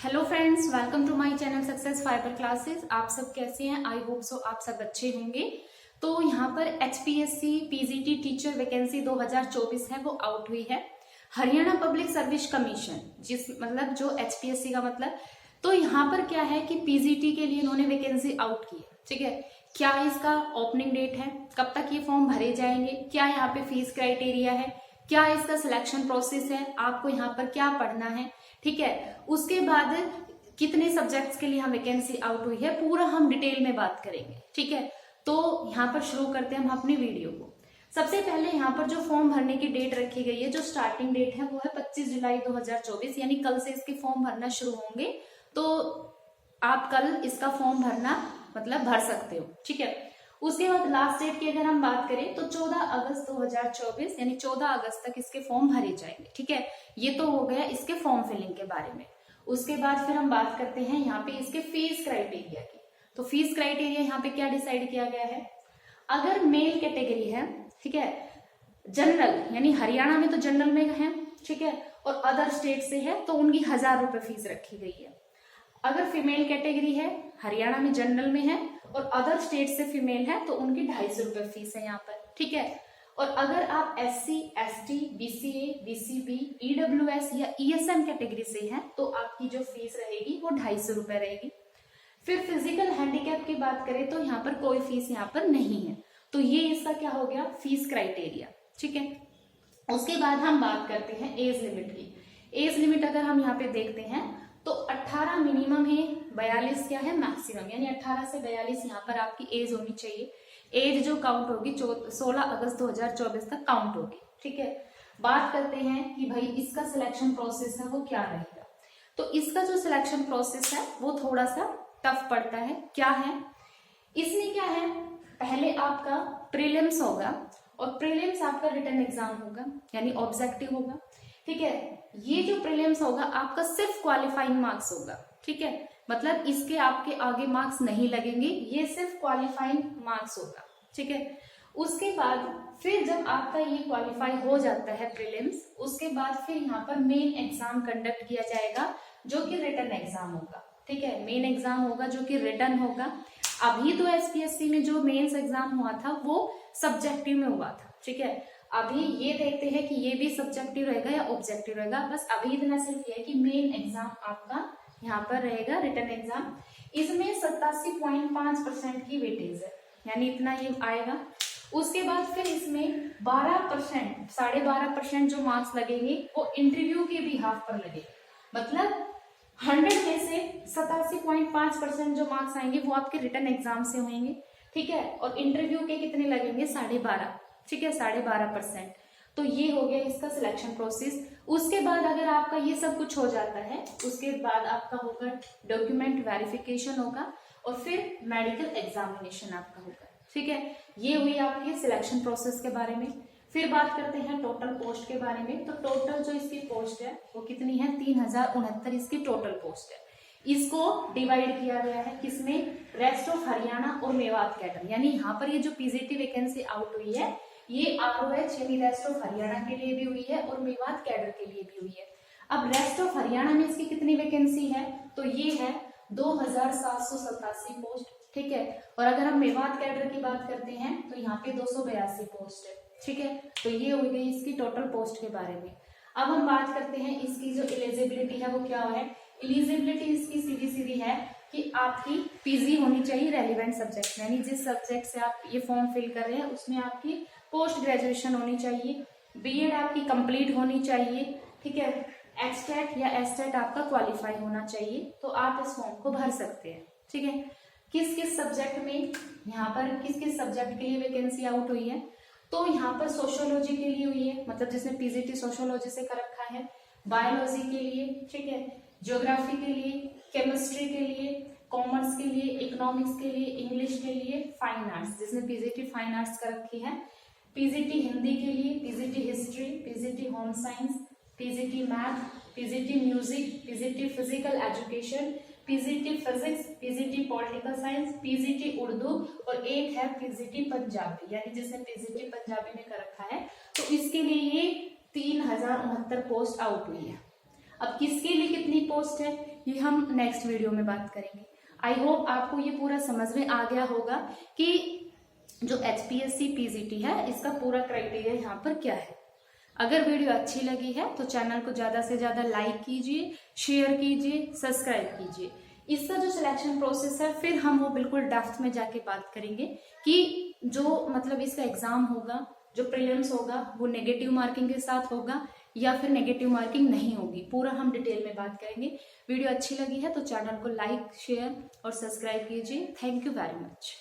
Hello friends, welcome to my channel success fibre classes. आप सब कैसे हैं? आई होप सो आप सब अच्छे होंगे। तो यहाँ पर एचपीएससी पीजीटी टीचर वैकेंसी 2024 है वो आउट हुई है। हरियाणा पब्लिक सर्विस कमीशन जिस मतलब जो एचपीएससी का मतलब, तो यहाँ पर क्या है कि पीजीटी के लिए इन्होंने वैकेंसी आउट की है। ठीक है, क्या इसका ओपनिंग डेट है, कब तक ये फॉर्म भरे जाएंगे, क्या यहाँ पे फीस क्राइटेरिया है, क्या इसका सिलेक्शन प्रोसेस है, आपको यहाँ पर क्या पढ़ना है, ठीक है, उसके बाद कितने सब्जेक्ट्स के लिए हम वैकेंसी आउट हुई है, पूरा हम डिटेल में बात करेंगे। ठीक है, तो यहाँ पर शुरू करते हैं हम अपनी वीडियो को। सबसे पहले यहाँ पर जो फॉर्म भरने की डेट रखी गई है, जो स्टार्टिंग डेट है वो है 25 जुलाई 2024, यानी कल से इसके फॉर्म भरना शुरू होंगे। तो आप कल इसका फॉर्म भरना मतलब भर सकते हो। ठीक है, उसके बाद लास्ट डेट की अगर हम बात करें तो 14 अगस्त 2024, यानी 14 अगस्त तक इसके फॉर्म भरे जाएंगे। ठीक है, ये तो हो गया इसके फॉर्म फिलिंग के बारे में। उसके बाद फिर हम बात करते हैं यहाँ पे इसके फीस क्राइटेरिया की। तो फीस क्राइटेरिया यहाँ पे क्या डिसाइड किया गया है, अगर मेल कैटेगरी है, ठीक है, जनरल यानी हरियाणा में तो जनरल में है, ठीक है, और अदर स्टेट से है तो उनकी 1000 रुपए फीस रखी गई है। अगर फीमेल कैटेगरी है, हरियाणा में जनरल में है और अदर स्टेट से फीमेल है तो उनकी 250 रुपए फीस है यहाँ पर। ठीक है, और अगर आप SC, ST, BCA, BCB, EWS या ESM कैटेगरी से हैं तो आपकी जो फीस रहेगी वो 250 रुपए रहेगी। फिर फिजिकल हैंडीकैप की बात करें तो यहाँ पर कोई फीस यहाँ पर नहीं है। तो ये इसका क्या हो गया, फीस क्राइटेरिया। ठीक है, उसके बाद हम बात करते हैं एज लिमिट की। एज लिमिट अगर हम यहाँ पे देखते हैं तो 18 मिनिमम है, 42 क्या है मैक्सिमम, यानी 18 से 42 यहाँ पर आपकी एज होनी चाहिए। एज जो काउंट होगी 16 अगस्त 2024 तक काउंट होगी। ठीक है, बात करते हैं कि भाई इसका सिलेक्शन प्रोसेस है वो क्या रहेगा। तो इसका जो सिलेक्शन प्रोसेस है वो थोड़ा सा टफ पड़ता है। क्या है इसमें, क्या है, पहले आपका प्रीलिम्स होगा और प्रीलिम्स आपका रिटन एग्जाम होगा यानी ऑब्जेक्टिव होगा। ठीक है, ये जो प्रीलिम्स होगा आपका सिर्फ क्वालिफाइंग मार्क्स होगा। ठीक है, मतलब इसके आपके आगे मार्क्स नहीं लगेंगे, ये सिर्फ क्वालिफाइंग मार्क्स होगा। ठीक है, उसके बाद फिर जब आपका ये क्वालिफाई हो जाता है प्रीलिम्स, उसके बाद फिर यहाँ पर मेन एग्जाम कंडक्ट किया जाएगा जो कि रिटन एग्जाम होगा। ठीक है, मेन एग्जाम होगा जो कि रिटन होगा। अभी तो एसपीएससी में जो मेंस एग्जाम हुआ था वो सब्जेक्टिव में हुआ था। ठीक है, अभी ये देखते हैं कि ये भी सब्जेक्टिव रहेगा या ऑब्जेक्टिव रहेगा। बस अभी इतना सिर्फ ये है कि मेन एग्जाम आपका यहाँ पर रहेगा रिटन एग्जाम। इसमें 87.5% की वेटेज है, यानी इतना ये आएगा। उसके बाद फिर इसमें 12%, 12.5% जो मार्क्स लगेंगे वो इंटरव्यू के बिहाफ पर लगेंगे। मतलब 100 में से 87.5% जो मार्क्स आएंगे वो आपके रिटन एग्जाम से होंगे। ठीक है, और इंटरव्यू के कितने लगेंगे, 12.5। ठीक है, 12.5%। तो ये हो गया इसका सिलेक्शन प्रोसेस। उसके बाद अगर आपका ये सब कुछ हो जाता है, उसके बाद आपका होगा डॉक्यूमेंट वेरिफिकेशन होगा और फिर मेडिकल एग्जामिनेशन आपका होगा। ठीक है, ये हुई आपके सिलेक्शन प्रोसेस के बारे में। फिर बात करते हैं टोटल पोस्ट के बारे में। तो टोटल जो इसकी पोस्ट है वो कितनी है, 3069 इसकी टोटल पोस्ट है। इसको डिवाइड किया गया है किसमें, रेस्ट ऑफ हरियाणा और मेवात कैडर, यानी यहाँ पर ये जो पीजीटी वैकेंसी आउट हुई है ये ROH यानी रेस्ट ऑफ हरियाणा के लिए भी हुई है और मेवात कैडर के लिए भी हुई है। अब रेस्ट ऑफ हरियाणा में इसकी कितनी वैकेंसी है, तो ये है 2787 पोस्ट। ठीक है, और अगर हम मेवात कैडर की बात करते हैं तो यहाँ पे 282 पोस्ट है। ठीक है, तो ये हो गई इसकी टोटल पोस्ट के बारे में। अब हम बात करते हैं इसकी जो एलिजिबिलिटी है वो क्या है। एलिजिबिलिटी इसकी सीधी सीधी है कि आपकी पीजी होनी चाहिए रेलिवेंट सब्जेक्ट, यानी जिस सब्जेक्ट से आप ये फॉर्म फिल कर रहे हैं उसमें आपकी पोस्ट ग्रेजुएशन होनी चाहिए, बीएड आपकी कंप्लीट होनी चाहिए। ठीक है, एक्सटेट या एस्टेट आपका क्वालिफाई होना चाहिए, तो आप इस फॉर्म को भर सकते हैं। ठीक है, किस किस सब्जेक्ट में, यहाँ पर किस किस सब्जेक्ट के लिए वैकेंसी आउट हुई है, तो यहाँ पर सोशियोलॉजी के लिए हुई है, मतलब जिसने पीजीटी सोशियोलॉजी से कर रखा है, बायोलॉजी के लिए, ठीक है, ज्योग्राफी के लिए, केमिस्ट्री के लिए, कॉमर्स के लिए, इकोनॉमिक्स के लिए, इंग्लिश के लिए, फाइन आर्ट्स जिसने पीजीटी फाइन आर्ट्स कर रखी है, पीजीटी हिंदी के लिए, PGT history, PGT home science, PGT math, PGT music, PGT physical education, PGT physics, PGT political science, PGT Urdu और एक है पीजीटी पंजाबी, यानी जिसने पीजीटी पंजाबी में कर रखा है। तो इसके लिए ये 3069 पोस्ट आउट हुई है। अब किसके लिए कितनी पोस्ट है ये हम नेक्स्ट वीडियो में बात करेंगे। आई होप आपको ये पूरा समझ में आ गया होगा कि जो HPSC PGT है इसका पूरा क्राइटेरिया यहाँ पर क्या है। अगर वीडियो अच्छी लगी है तो चैनल को ज्यादा से ज्यादा लाइक कीजिए, शेयर कीजिए, सब्सक्राइब कीजिए। इसका जो सिलेक्शन प्रोसेस है फिर हम वो बिल्कुल डेप्थ में जाके बात करेंगे कि जो मतलब इसका एग्जाम होगा, जो प्रीलिम्स होगा वो नेगेटिव मार्किंग के साथ होगा या फिर नेगेटिव मार्किंग नहीं होगी, पूरा हम डिटेल में बात करेंगे। वीडियो अच्छी लगी है तो चैनल को लाइक, शेयर और सब्सक्राइब कीजिए। Thank you very much.